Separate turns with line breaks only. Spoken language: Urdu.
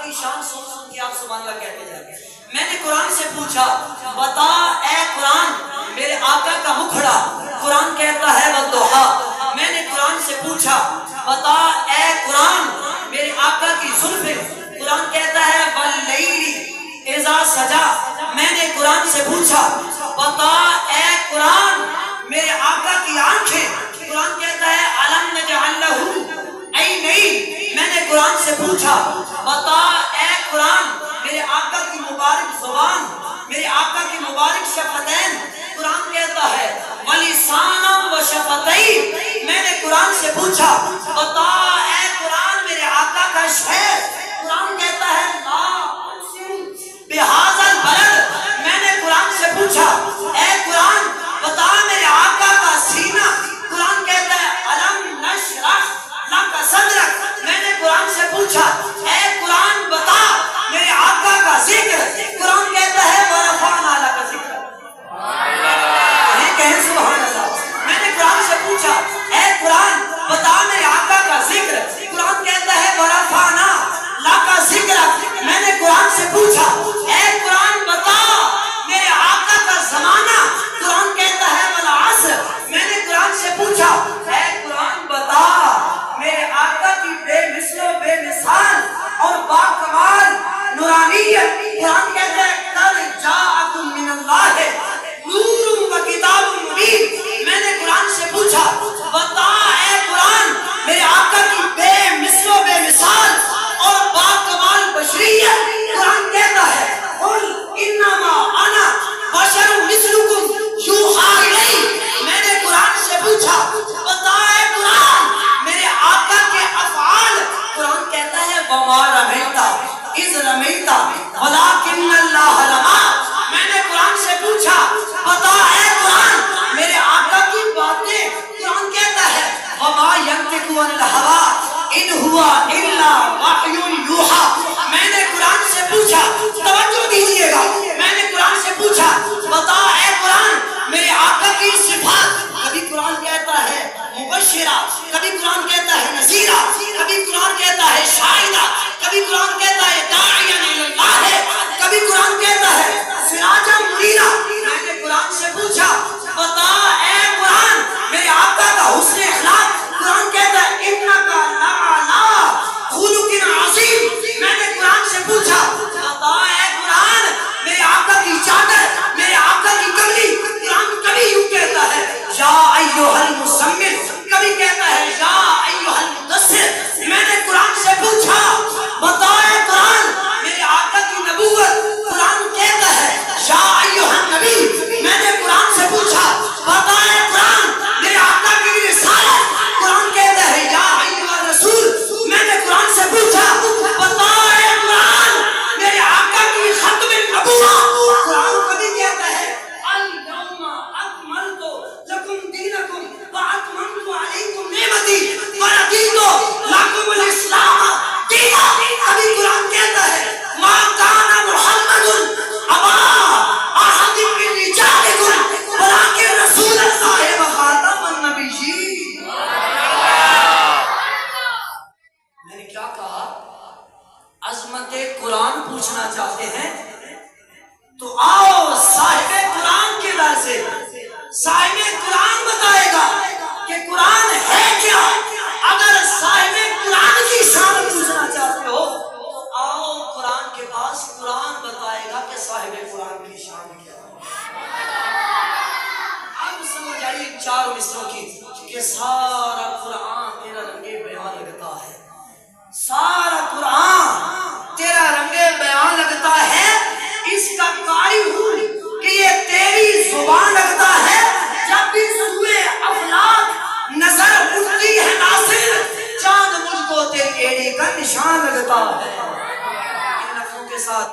کی شان سن سن کے آپ سبحان اللہ کہتے جائیں. میں نے قرآن سے پوچھا بتا اے قرآن میرے آقا کا مکھڑا، قرآن کہتا ہے والضحیٰ. میں نے قرآن سے پوچھا بتا اے قرآن میرے آقا کی زلفیں، قرآن کہتا ہے واللیل اذا سجا. میں نے قرآن سے پوچھا بتا اے قرآن میرے آقا کی آنکھیں، قرآن کہتا ہے الم نجعل لہ عینین. میں نے قرآن سے پوچھا بتا اے قرآن میرے آقا کی مبارک زبان، میرے آقا کی مبارک شفتین، قرآن کہتا ہے وَلِسَانًا وَشَفَتَيْنِ. میں نے قرآن سے پوچھا بتا اے قرآن میرے آقا کا شہر، قرآن کہتا ہے لا اقسم بہذا البلد. میں نے قرآن سے پوچھا اے قرآن بتا میرے آقا کا سینہ، قرآن کہتا ہے الم نشرح لک صدرک. میں نے قرآن سے پوچھا اے قرآن بتا میرے آقا کا ذکر، قرآن کہتا ہے ورفعنا لک ذکرک. کہیں سبحان اللہ. میں نے قرآن سے پوچھا اے قرآن بتا میرے آقا کا ذکر، قرآن کہتا ہے ورفعنا لک ذکرک. میں نے قرآن سے پوچھا اے قرآن بتا میرے آقا کا زمانہ، قرآن کہتا ہے والعصر. میں نے قرآن سے پوچھا اے قرآن بتا میرے آقا کی بے مثل و بے مثال اور باکمال نورانیت، قرآن کہتا ہے قد جاءکم من اللہ نور و کتاب مبین. میں نے قرآن سے پوچھا بتا اے قرآن میرے آقا کی بے مثل و بے مثال اور باکمال بشریت، قرآن کہتا ہے قل انما انا بشر مثلکم یوحیٰ الی. میں نے قرآن سے پوچھا بتا اے قرآن میرے آقا کے افعال، قرآن کہتا ہے وما رمیت اذ رمیت ولکن اللہ رمی. میں نے قرآن سے پوچھا بتا اے قرآن میرے آقا کی باتیں، قرآن کہتا ہے وما ینطق عن الہوی ان ہوا الا وحی یوحیٰ. میں نے قرآن سے پوچھا توجہ دیجئے گا، میں نے قرآن سے پوچھا بتا اے قرآن میرے آقا کی صفات، کبھی قرآن کہتا ہے مبشرہ، کبھی قرآن کہتا ہے نذیرہ، کبھی قرآن کہتا ہے شاہدہ، کبھی قرآن کہتا ہے داعیا الی اللہ، کبھی قرآن کہتا ہے سراجا منیرا. میں نے قرآن سے پوچھا بتا اے قرآن میرے آقا کا حسن اخلاق، قرآن کہتا ہے انک لعلی خلق عظیم. میں نے قرآن سے پوچھا بتا اے قرآن میرے آقا کی چادر، میرے آقا کی کملی، قرآن کبھی یوں کہتا ہے یا ایھا المزمل، کبھی کہتا ہے یا ایھا المدثر. میں نے قرآن سے پوچھا بتا اے قرآن میرے آقا کی نبوت، قرآن کہتا ہے یا ایھا النبی. میں نے قرآن سے پوچھا بتا اے قرآن میرے آقا کی رسالت، قرآن کہتا ہے یا ایھا الرسول. میں نے قرآن سے پوچھا بتا اے قرآن میرے آقا کی ختم النبوت، قرآن کبھی کہتا ہے الیوم اکملت لکم دینکم واتممت علیکم نعمتی ورضیت لکم الاسلام دینا. کبھی قرآن کہتا ہے ما کان محمد ابا احد من رجالکم ولکن رسول اللہ وخاتم النبیین. میں نے کیا کہا؟ عظمت قرآن پوچھنا چاہتے ہیں تو آؤ صاحب قرآن کے در سے، صاحب قرآن بتائے گا کہ قرآن ہے کیا. اگر صاحب قرآن کی شان پوچھنا چاہتے ہو تو آؤ قرآن کے پاس، قرآن بتائے گا کہ صاحب قرآن کی شان کیا ہے. اب سمجھ آئیے چار مصروں کی کہ